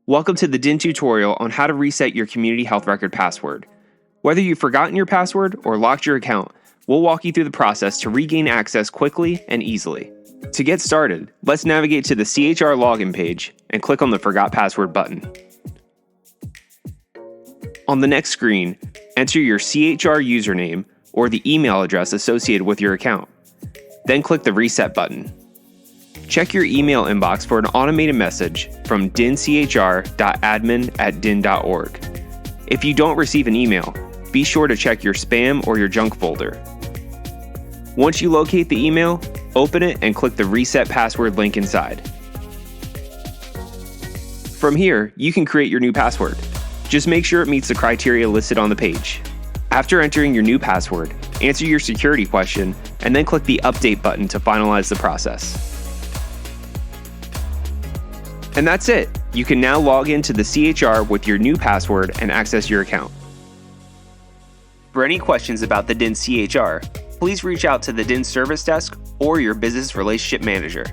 Welcome to the DHIN tutorial on how to reset your community health record password. Whether you've forgotten your password or locked your account, we'll walk you through the process to regain access quickly and easily. To get started, let's navigate to the CHR login page and click on the Forgot Password button. On the next screen, enter your CHR username or the email address associated with your account. Then click the Reset button. Check your email inbox for an automated message from dinchr.admin@dhin.org. If you don't receive an email, be sure to check your spam or your junk folder. Once you locate the email, open it and click the Reset Password link inside. From here, you can create your new password. Just make sure it meets the criteria listed on the page. After entering your new password, answer your security question and then click the Update button to finalize the process. And that's it. You can now log into the CHR with your new password and access your account. For any questions about the DHIN CHR, please reach out to the DHIN Service Desk or your Business Relationship Manager.